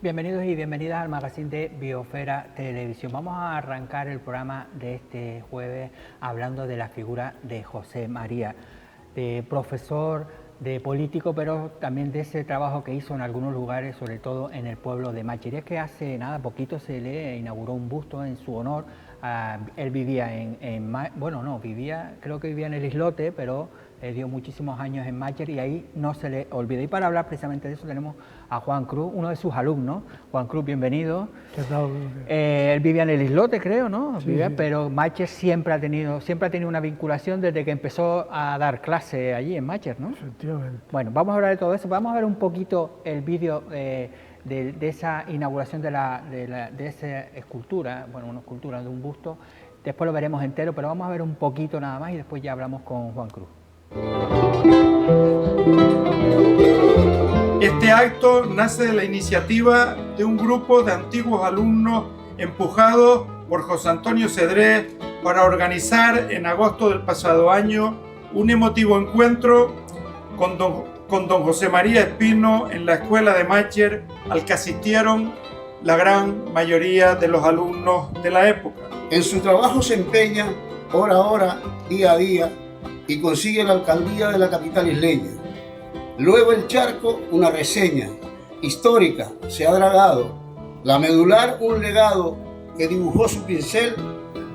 Bienvenidos y bienvenidas al magazine de Biosfera Televisión. Vamos a arrancar el programa de este jueves hablando de la figura de José María, de profesor, de político, pero también de ese trabajo que hizo en algunos lugares, sobre todo en el pueblo de Mácher. Y es que hace nada, poquito se le inauguró un busto en su honor. Él vivía creo que vivía en el Islote, pero dio muchísimos años en Mácher y ahí no se le olvida. Y para hablar precisamente de eso tenemos a Juan Cruz, uno de sus alumnos. Juan Cruz, bienvenido. ¿Qué tal? Él vivía en el Islote, creo, ¿no? Sí, sí. Pero Mácher siempre ha tenido una vinculación desde que empezó a dar clase allí en Mácher, ¿no? Efectivamente. Bueno, vamos a hablar de todo eso. Vamos a ver un poquito el vídeo de esa inauguración de esa escultura, bueno, una escultura de un busto. Después lo veremos entero, pero vamos a ver un poquito nada más y después ya hablamos con Juan Cruz. Este acto nace de la iniciativa de un grupo de antiguos alumnos empujados por José Antonio Cedrés para organizar en agosto del pasado año un emotivo encuentro con don José María Espino en la escuela de Mácher, al que asistieron la gran mayoría de los alumnos de la época. En su trabajo se empeña hora a hora, día a día, y consigue la alcaldía de la capital isleña. Luego el Charco, una reseña histórica, se ha dragado. La Medular, un legado que dibujó su pincel,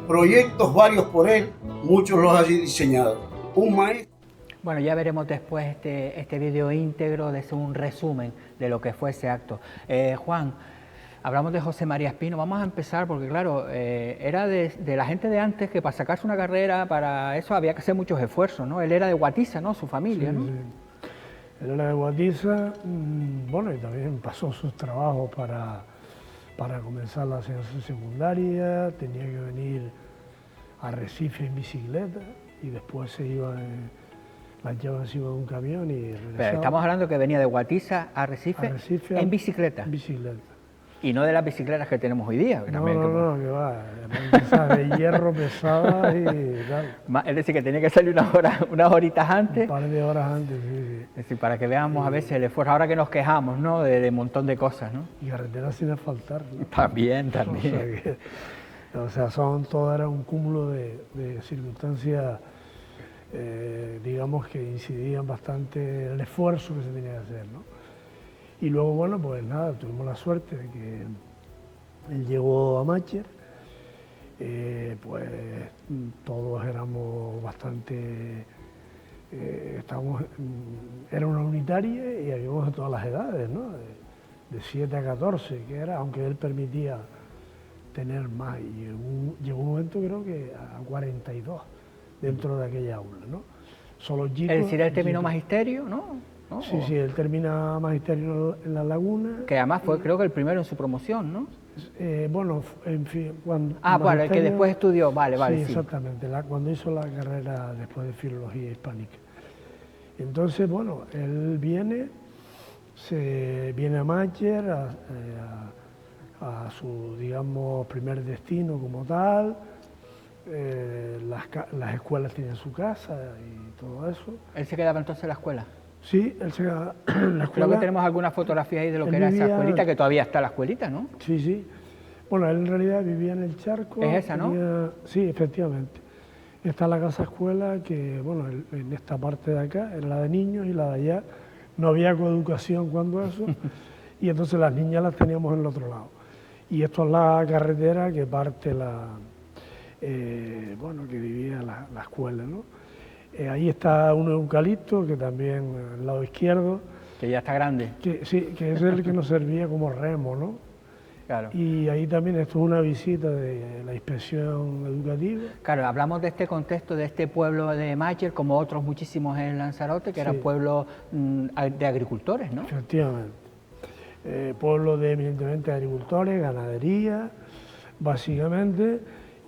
proyectos varios por él, muchos los ha diseñado. Un maestro. Bueno, ya veremos después este vídeo íntegro, de un resumen de lo que fue ese acto. Juan, hablamos de José María Espino, vamos a empezar porque claro, era de la gente de antes que para sacarse una carrera, para eso había que hacer muchos esfuerzos, ¿no? Él era de Guatiza, ¿no? Su familia, ¿no? Sí. Él era de Guatiza, bueno, y también pasó sus trabajos para comenzar la enseñanza secundaria, tenía que venir a Recife en bicicleta y después se iba encima de un camión y regresaba. Pero estamos hablando que venía de Guatiza a Recife en bicicleta. En bicicleta. Y no de las bicicletas que tenemos hoy día. No, que va, de hierro pesada y tal. Es decir, que tenía que salir unas horitas antes. Un par de horas antes, sí. Es decir, para que veamos a veces el esfuerzo. Ahora que nos quejamos, ¿no? De un montón de cosas, ¿no? Y carreteras sin asfaltar, ¿no? También. O sea, todo era un cúmulo de circunstancias, digamos, que incidían bastante en el esfuerzo que se tenía que hacer, ¿no? Y luego, bueno, pues nada, tuvimos la suerte de que él llegó a Mácher, pues todos éramos bastante, era una unitaria y habíamos de todas las edades, ¿no? De 7 a 14, que era, aunque él permitía tener más, y llegó un momento creo que a 42 dentro de aquella aula, ¿no? Solo chicos. Es decir, él terminó magisterio, ¿no? ¿No? Sí, él termina magisterio en La Laguna. Que además fue, creo que el primero en su promoción, ¿no? Bueno, en fin, cuando... Bueno, el que después estudió, vale. Sí, exactamente, cuando hizo la carrera después de Filología Hispánica. Entonces, bueno, él viene a Mácher, a su, digamos, primer destino como tal. Las escuelas tienen su casa y todo eso. ¿Él se quedaba entonces en la escuela? Sí, él se quedaba en la escuela. Creo que tenemos algunas fotografías ahí de lo que era esa escuelita, que todavía está la escuelita, ¿no? Sí. Bueno, él en realidad vivía en el Charco. ¿Es esa, no? Sí, efectivamente. Está la casa escuela que, bueno, en esta parte de acá era la de niños y la de allá no había coeducación cuando eso, y entonces las niñas las teníamos en el otro lado. Y esto es la carretera que parte que vivía la escuela, ¿no? Ahí está un eucalipto que también al lado izquierdo. Que ya está grande. Que es el que nos servía como remo, ¿no? Claro. Y ahí también estuvo una visita de la inspección educativa. Claro, hablamos de este contexto, de este pueblo de Mácher, como otros muchísimos en Lanzarote, que eran pueblos de agricultores, ¿no? Efectivamente. Pueblo eminentemente agricultores, ganadería, básicamente.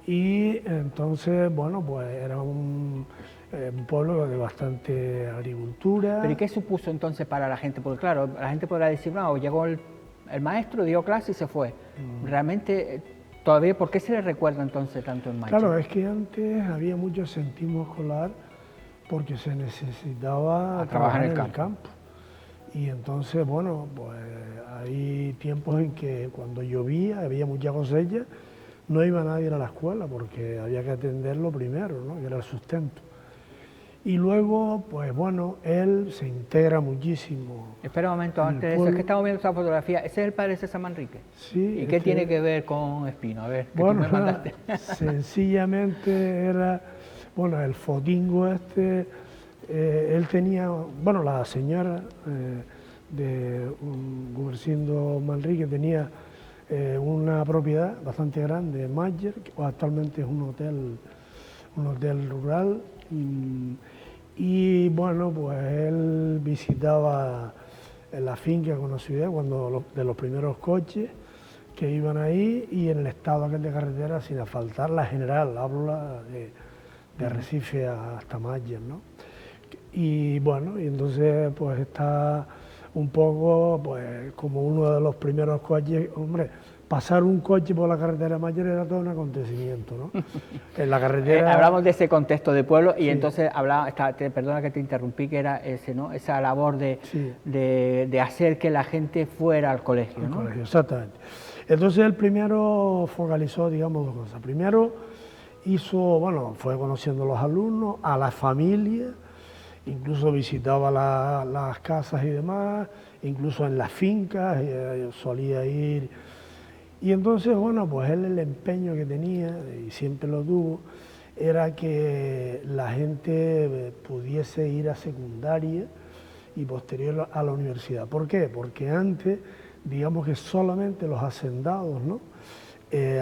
Y entonces, bueno, pues era un pueblo de bastante agricultura. ¿Pero y qué supuso entonces para la gente? Porque claro, la gente podrá decir, no, llegó el maestro, dio clase y se fue. Realmente, todavía, ¿por qué se le recuerda entonces tanto en Mácher? Claro, es que antes había mucho sentismo escolar porque se necesitaba trabajar en el campo. Y entonces, bueno, pues hay tiempos en que cuando llovía, había mucha cosecha, no iba nadie a la escuela porque había que atenderlo primero, ¿no? Que era el sustento. Y luego, pues bueno, él se integra muchísimo. Espera un momento, antes de eso, es que estamos viendo esa fotografía. ¿Ese es el padre César Manrique? Sí. ¿Y qué tiene que ver con Espino? A ver, que bueno, tú me mandaste. Sencillamente era, bueno, el fotingo este, él tenía, bueno, la señora de Gumersindo Manrique tenía una propiedad bastante grande en Mayer, que actualmente es un hotel rural. Y bueno, pues él visitaba la finca con ciudad cuando de los primeros coches que iban ahí, y en el estado aquel de carretera, sin asfaltar, la general, habla de Arrecife hasta Mayer, ¿no? Y bueno, y entonces pues está un poco pues como uno de los primeros coches. Hombre, pasar un coche por la carretera de Mayer era todo un acontecimiento, ¿no? En la carretera... hablamos de ese contexto de pueblo y sí. Entonces perdona que te interrumpí, que era ese, ¿no? Esa labor sí. de hacer que la gente fuera al colegio, ¿no? Colegio, exactamente. Entonces él primero focalizó, digamos, dos cosas. Primero fue conociendo a los alumnos, a la familia, incluso visitaba las casas y demás, incluso en las fincas, solía ir. Y entonces, bueno, pues él, el empeño que tenía, y siempre lo tuvo, era que la gente pudiese ir a secundaria y posterior a la universidad. ¿Por qué? Porque antes, digamos que solamente los hacendados, ¿no?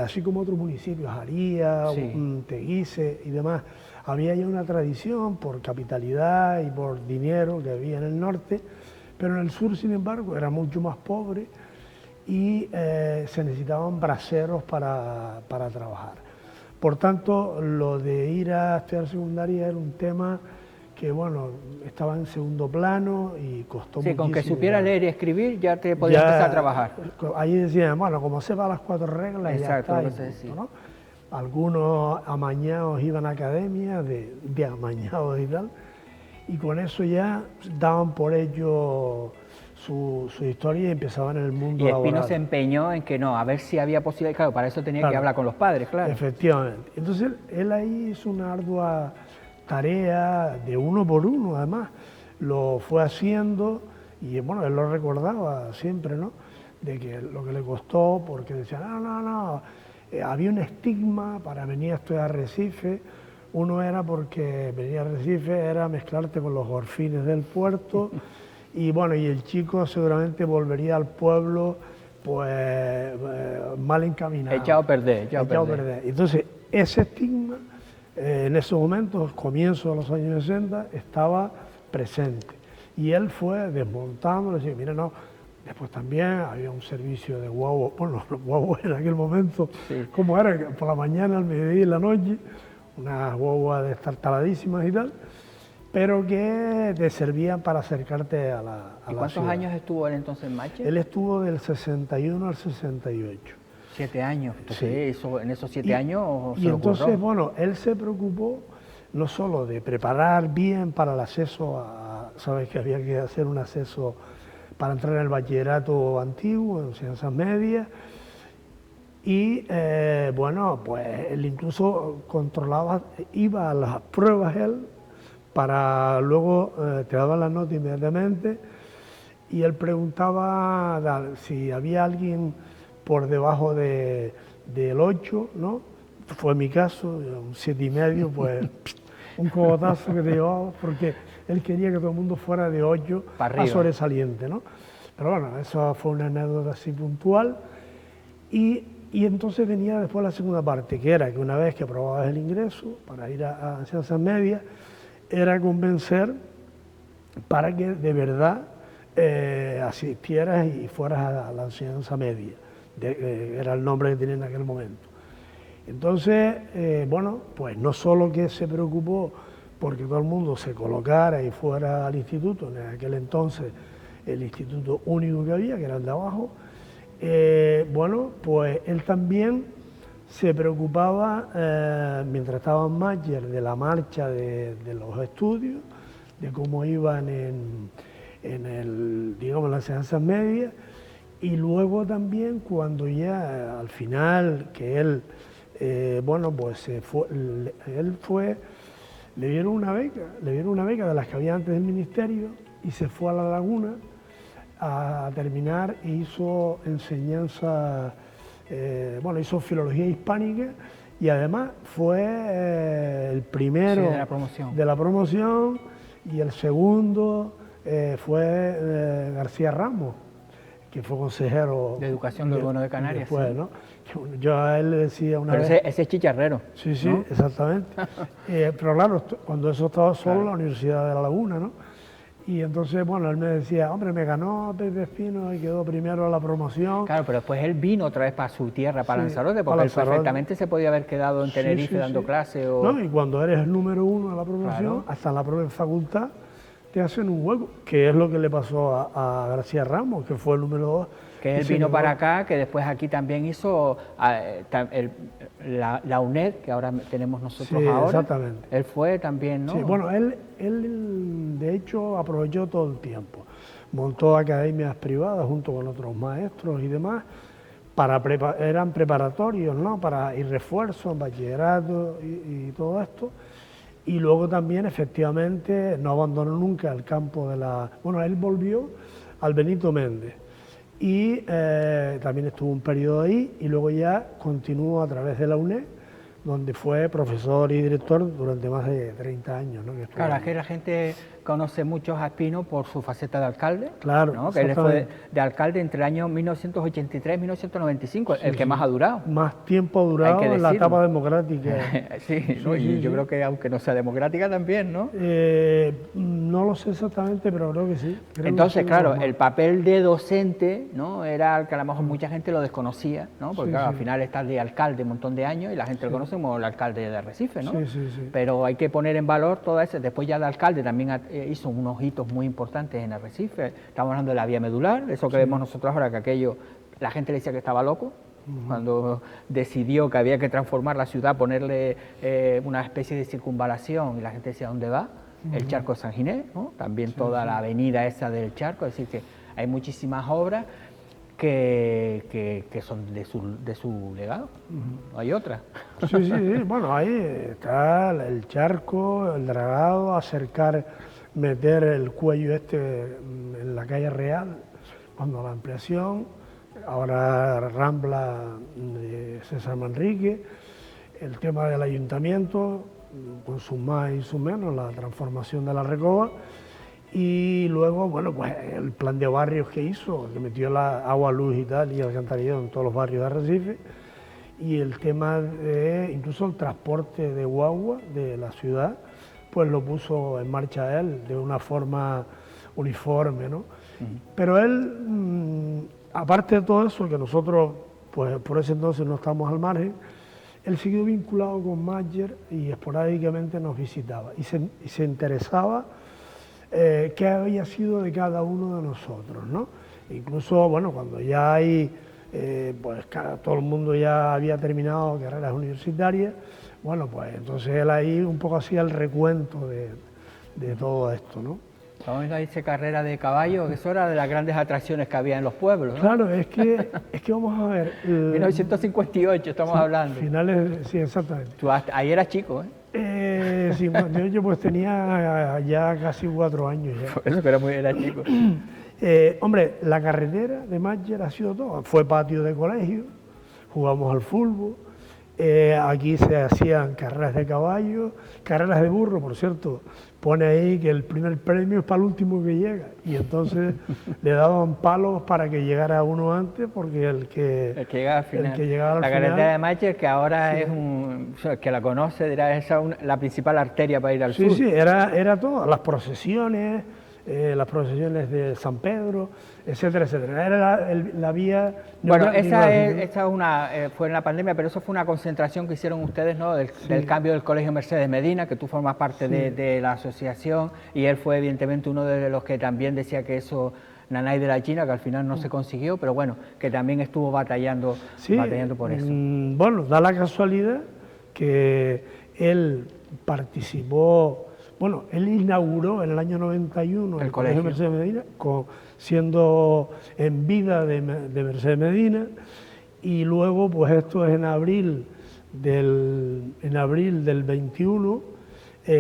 Así como otros municipios, Aría, sí. Teguise y demás, había ya una tradición por capitalidad y por dinero que había en el norte, pero en el sur, sin embargo, era mucho más pobre y se necesitaban braceros para trabajar. Por tanto, lo de ir a estudiar secundaria era un tema que, bueno, estaba en segundo plano y costó muchísimo. Sí, con que supiera leer y escribir ya te podías empezar a trabajar. Ahí decían, bueno, como sepa las 4 reglas, exacto, ya está. Punto, ¿no? Algunos amañados iban a academias de amañados y tal, y con eso ya daban por ello su historia y empezaban en el mundo laboral. Y Espino se empeñó en que no, a ver si había posibilidad, claro, para eso tenía que hablar con los padres, claro. Efectivamente. Entonces él ahí hizo una ardua tarea de uno por uno, además, lo fue haciendo y bueno, él lo recordaba siempre, ¿no? De que lo que le costó, porque decían, no, había un estigma para venir a estudiar a Arrecife. Uno era porque venir a Arrecife era mezclarte con los gorfines del puerto y bueno, y el chico seguramente volvería al pueblo pues mal encaminado. Echado a perder. Entonces, ese estigma en esos momentos, comienzos de los años 60, estaba presente. Y él fue desmontándolo, decía, mira, no. Después también había un servicio de guagua, bueno, los guaguas en aquel momento, sí. Como era, por la mañana, al mediodía y la noche, unas guaguas destartaladísimas y tal, pero que te servían para acercarte a la ¿Y cuántos ciudad. años estuvo él entonces en Macher? Él estuvo del 61 al 68. 7 años, entonces sí. En esos 7 años y entonces, bueno, él se preocupó no solo de preparar bien para el acceso sabes que había que hacer un acceso para entrar en el bachillerato antiguo, en ciencias medias, y bueno, pues él incluso controlaba, iba a las pruebas él, para luego te daban la nota inmediatamente, y él preguntaba si había alguien por debajo del 8, ¿no? Fue mi caso, un 7,5, pues un cogotazo que te llevaba, porque él quería que todo el mundo fuera de 8 a sobresaliente, ¿no? Pero bueno, eso fue una anécdota así puntual. Y entonces venía después la segunda parte, que era que una vez que aprobabas el ingreso para ir a ciencias medias, era convencer para que de verdad asistieras y fueras a la enseñanza media, era el nombre que tenía en aquel momento. Entonces, bueno, pues no solo que se preocupó porque todo el mundo se colocara y fuera al instituto, en aquel entonces el instituto único que había, que era el de abajo, bueno, pues él también se preocupaba, mientras estaba en Macher, de la marcha de los estudios, de cómo iban en las enseñanzas medias, y luego también cuando ya al final que él, bueno, pues le dieron una beca de las que había antes del ministerio y se fue a La Laguna a terminar e hizo enseñanza, bueno, hizo filología hispánica y además fue el primero de la promoción y el segundo fue García Ramos, que fue consejero de Educación del Gobierno de Canarias. Después, sí. ¿no? Yo a él le decía una Pero vez... ese es chicharrero. Sí, sí, ¿no? exactamente. Pero claro, cuando eso estaba solo en Claro. la Universidad de La Laguna, ¿no? Y entonces, bueno, él me decía, hombre, me ganó Pepe Espino y quedó primero en la promoción. Claro, pero después él vino otra vez para su tierra, para Sí, Lanzarote, porque para él Lanzarote. perfectamente se podía haber quedado en Sí, Tenerife sí, dando sí. clase o... No, y cuando eres el número uno de la promoción, Claro. hasta en la propia facultad, te hacen un hueco, que es lo que le pasó a García Ramos, que fue el número 2. Que él vino para acá, que después aquí también hizo la UNED, que ahora tenemos nosotros Sí, ahora. exactamente. Él fue también, ¿no? Sí, bueno, él de hecho aprovechó todo el tiempo. Montó academias privadas junto con otros maestros y demás, eran preparatorios, ¿no? Y refuerzos, bachillerato y todo esto. Y luego también, efectivamente, no abandonó nunca el campo de la... Bueno, él volvió al Benito Méndez y también estuvo un periodo ahí y luego ya continuó a través de la UNED, donde fue profesor y director durante más de 30 años, ¿no? Que estuvo Claro, ahí. es que la gente conoce mucho a Espino por su faceta de alcalde, Claro, ¿no? Que él fue exactamente. de alcalde entre el año 1983 y 1995, el que sí. más ha durado. Más tiempo ha durado Hay que en la decirlo. etapa democrática. Sí, ¿no? Sí, Y sí, yo sí. creo que aunque no sea democrática también, ¿no? No lo sé exactamente, pero creo que sí. Creo que Entonces, sí, claro, normal. el papel de docente, ¿no? Era el que a lo mejor mucha gente lo desconocía, ¿no? Porque Sí, claro, sí. al final está de alcalde un montón de años y la gente lo conoce como el alcalde de Arrecife, ¿no? Sí, sí, sí. Pero hay que poner en valor todo eso. Después ya de alcalde también hizo unos hitos muy importantes en Arrecife. Estamos hablando de la vía medular, eso que vemos nosotros ahora, que aquello, la gente le decía que estaba loco. Cuando decidió que había que transformar la ciudad, ponerle una especie de circunvalación y la gente decía, ¿dónde va? El Charco de San Ginés, ¿no? También toda la avenida esa del Charco, es decir, que hay muchísimas obras que son de su legado, no hay otra. Sí, sí, sí. Bueno, ahí está el charco, el dragado, meter el cuello en la calle Real, cuando la ampliación, ahora Rambla de César Manrique, el tema del ayuntamiento, con sus más y sus menos, la transformación de la Recoba, y luego, bueno, pues el plan de barrios que hizo, que metió la agua, luz y tal, y alcantarillado en todos los barrios de Arrecife, y el tema de incluso el transporte de guagua de la ciudad, pues lo puso en marcha él de una forma uniforme, ¿no? Pero él, aparte de todo eso, que nosotros, pues por ese entonces no estábamos al margen, él siguió vinculado con Matger y esporádicamente nos visitaba y se interesaba qué había sido de cada uno de nosotros, ¿no? Incluso, bueno, cuando ya hay, pues todo el mundo ya había terminado carreras universitarias, bueno, pues entonces él ahí un poco hacía el recuento de todo esto, ¿no? También dice carrera de caballo, que eso era de las grandes atracciones que había en los pueblos, ¿no? Claro, es que vamos a ver... 1958 estamos hablando. Finales, sí, exactamente. Tú ahí eras chico, ¿eh? Sí, bueno, yo pues tenía ya casi 4 años ya. Por eso que era chico. Hombre, la carretera de Matger ha sido todo. Fue patio de colegio, jugamos al fútbol, aquí se hacían carreras de caballo, carreras de burro, por cierto. Pone ahí que el primer premio es para el último que llega. Y entonces le daban palos para que llegara uno antes, porque el que llegaba al final. El que llegaba al la final, carretera de Matger, que ahora sí. es el que la conoce, dirá esa la principal arteria para ir al sur. Sí, sí, era todo. Las procesiones de San Pedro, etcétera, etcétera. Era la vía... Bueno, neurálgica. fue en la pandemia, pero eso fue una concentración que hicieron ustedes, ¿no? Del cambio del Colegio Mercedes Medina, que tú formas parte de la asociación, y él fue evidentemente uno de los que también decía que eso, Nanay de la China, que al final no se consiguió, pero bueno, que también estuvo batallando por eso. Bueno, da la casualidad que él participó bueno, él inauguró en el año 91 el Colegio Mercedes Medina, siendo en vida de Mercedes Medina, y luego pues esto es en abril del 21,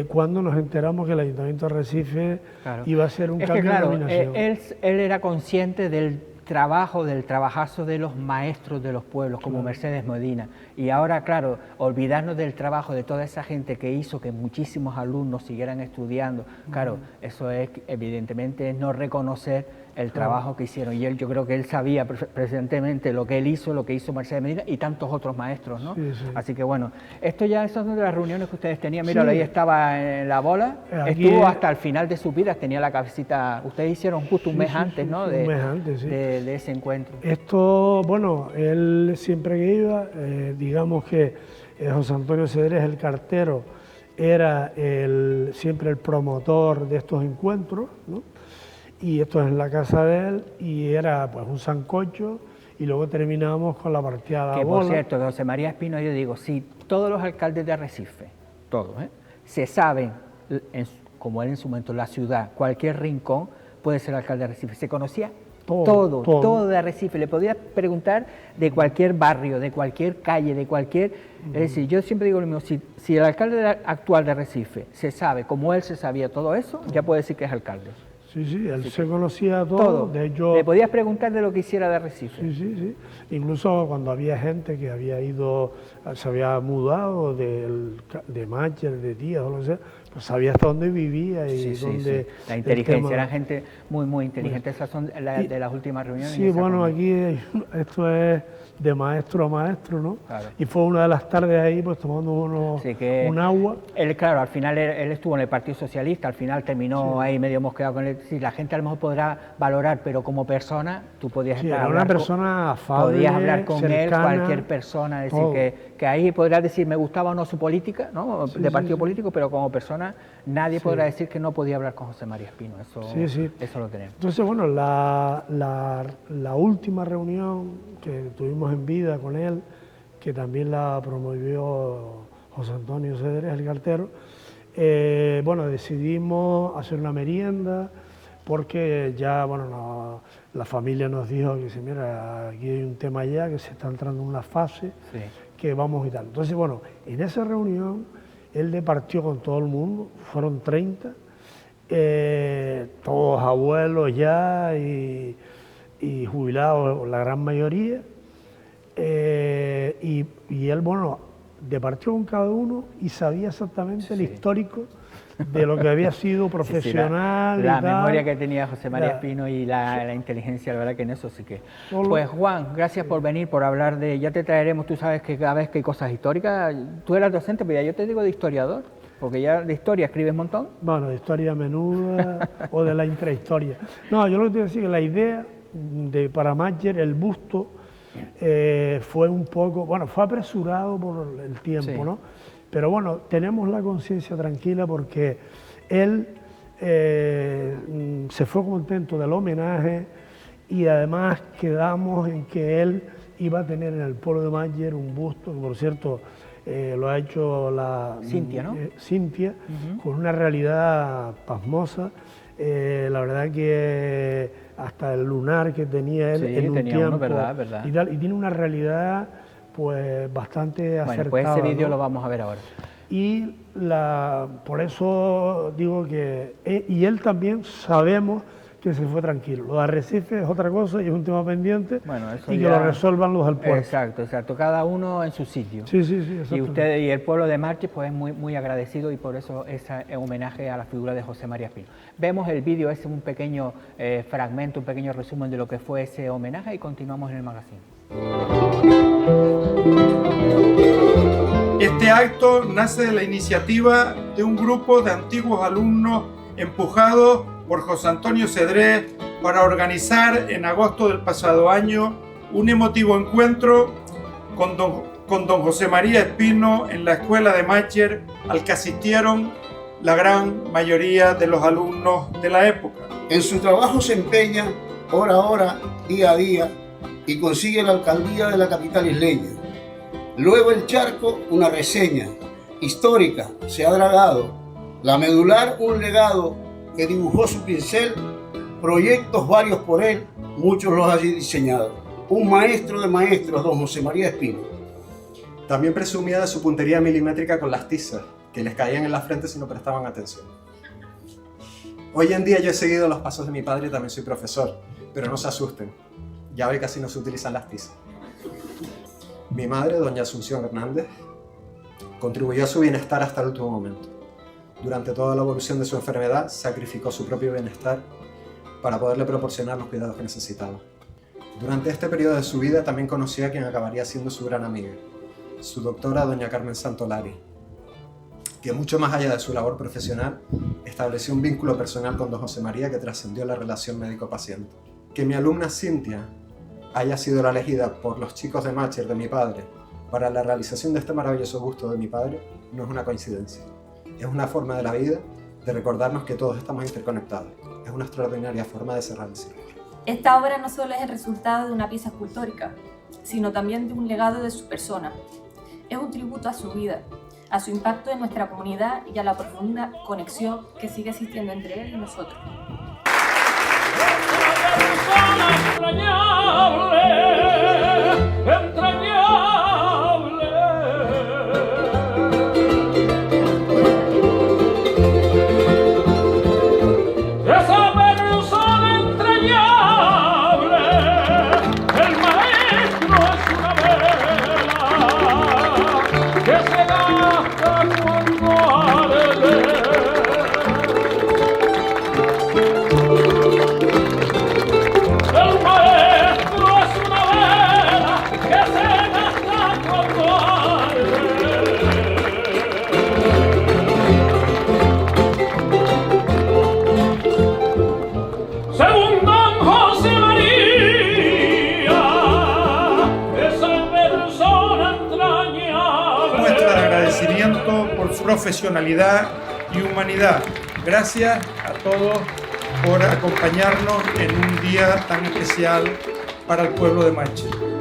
cuando nos enteramos que el Ayuntamiento de Arrecife iba a hacer un cambio de denominación. Él era consciente del trabajazo de los maestros de los pueblos, como Mercedes Medina. Y ahora, claro, olvidarnos del trabajo de toda esa gente que hizo que muchísimos alumnos siguieran estudiando, claro, eso es, evidentemente, es no reconocer el trabajo que hicieron. Y yo creo que él sabía presentemente lo que él hizo, lo que hizo Mercedes Medina y tantos otros maestros, ¿no? Sí, sí. Así que bueno, esto ya es una de las reuniones que ustedes tenían. Mira, ahí estaba en la bola, Aquí estuvo hasta el final de sus vidas, tenía la cabecita. Ustedes hicieron justo un mes antes, ¿no? Un mes antes, sí. De ese encuentro. Esto, bueno, él siempre que iba, digamos que José Antonio Cedrés, el cartero, era siempre el promotor de estos encuentros, ¿no? Y esto es en la casa de él, y era pues un sancocho, y luego terminábamos con la partida de la bola. Por cierto, de José María Espino, yo digo, si todos los alcaldes de Arrecife, todos, se saben, como él en su momento, la ciudad, cualquier rincón puede ser alcalde de Arrecife, se conocía todo de Arrecife, le podías preguntar de cualquier barrio, de cualquier calle, de cualquier... Es decir, yo siempre digo lo mismo, si el alcalde actual de Arrecife se sabe, como él se sabía todo eso, ya puede decir que es alcalde. Sí, sí, él se conocía todo. De hecho, le podías preguntar de lo que hiciera de Arrecife. Sí, sí, sí. Incluso cuando había gente que había ido, se había mudado de Mácher, de Díaz o lo que sea, pues sabía hasta dónde vivía y dónde... Sí. La inteligencia, era gente muy inteligente. Esas son de las últimas reuniones. Sí, bueno, aquí esto es de maestro a maestro, ¿no? Claro. Y fue una de las tardes ahí, pues tomando un agua. Él, claro, al final él estuvo en el Partido Socialista, al final terminó ahí medio mosqueado con él. Sí, la gente a lo mejor podrá valorar, pero como persona, tú podías estar... Era una persona afable, podías hablar con cercana, él, cualquier persona, decir que ahí podrás decir, me gustaba o no su política, ¿no? De partido político, pero como persona, nadie podrá decir que no podía hablar con José María Espino, eso lo tenemos. Entonces, bueno, la última reunión que tuvimos en vida con él, que también la promovió José Antonio Cedrés, el cartero, bueno, decidimos hacer una merienda, porque ya, bueno, la familia nos dijo que dice, mira, aquí hay un tema ya, que se está entrando en una fase, que vamos y tal. Entonces, bueno, en esa reunión, él departió con todo el mundo, fueron 30, todos abuelos ya y jubilados, la gran mayoría, y él, bueno, departió con cada uno y sabía exactamente el histórico de lo que había sido profesional. La memoria que tenía José María Espino y la inteligencia, la verdad que en eso sí que... Pues Juan, gracias por venir, por hablar ya te traeremos, tú sabes que cada vez que hay cosas históricas, tú eras docente, pero ya yo te digo de historiador, porque ya de historia escribes un montón. Bueno, de historia menuda o de la intrahistoria. No, yo lo que te decía que la idea para Mácher, el busto, fue un poco, bueno, fue apresurado por el tiempo, ¿no? Pero bueno, tenemos la conciencia tranquila porque él se fue contento del homenaje y además quedamos en que él iba a tener en el pueblo de Mácher un busto, que por cierto lo ha hecho la Cintia, ¿no? Cintia, con una realidad pasmosa. La verdad que hasta el lunar que tenía él en un tiempo, verdad. Y tiene una realidad pues bastante acertada. Pues ese vídeo lo vamos a ver ahora. Y por eso digo que y él también sabemos que se fue tranquilo. Lo de Arrecife es otra cosa y es un tema pendiente, y que lo resuelvan los del pueblo. Exacto, cada uno en su sitio. Sí, y usted y el pueblo de Mácher pues es muy agradecido, y por eso ese homenaje a la figura de José María Espino. Vemos el vídeo, es un pequeño fragmento, un pequeño resumen de lo que fue ese homenaje, y continuamos en el magazine. Este acto nace de la iniciativa de un grupo de antiguos alumnos empujados por José Antonio Cedrés para organizar en agosto del pasado año un emotivo encuentro con don José María Espino en la escuela de Mácher, al que asistieron la gran mayoría de los alumnos de la época. En su trabajo se empeña hora a hora, día a día, y consigue la alcaldía de la capital isleña. Luego el charco, una reseña histórica, se ha dragado La medular, un legado que dibujó su pincel, proyectos varios por él, muchos los ha diseñado. Un maestro de maestros, don José María Espino. También presumía de su puntería milimétrica con las tizas, que les caían en la frente si no prestaban atención. Hoy en día yo he seguido los pasos de mi padre y también soy profesor, pero no se asusten, ya hoy casi no se utilizan las tizas. Mi madre, doña Asunción Hernández, contribuyó a su bienestar hasta el último momento. Durante toda la evolución de su enfermedad, sacrificó su propio bienestar para poderle proporcionar los cuidados que necesitaba. Durante este periodo de su vida también conocí a quien acabaría siendo su gran amiga, su doctora, doña Carmen Santolari, que mucho más allá de su labor profesional, estableció un vínculo personal con don José María que trascendió la relación médico-paciente. Que mi alumna Cintia haya sido la elegida por los chicos de Mácher de mi padre para la realización de este maravilloso gusto de mi padre no es una coincidencia. Es una forma de la vida de recordarnos que todos estamos interconectados. Es una extraordinaria forma de cerrar el círculo. Esta obra no solo es el resultado de una pieza escultórica, sino también de un legado de su persona. Es un tributo a su vida, a su impacto en nuestra comunidad y a la profunda conexión que sigue existiendo entre él y nosotros. Por su profesionalidad y humanidad. Gracias a todos por acompañarnos en un día tan especial para el pueblo de Mácher.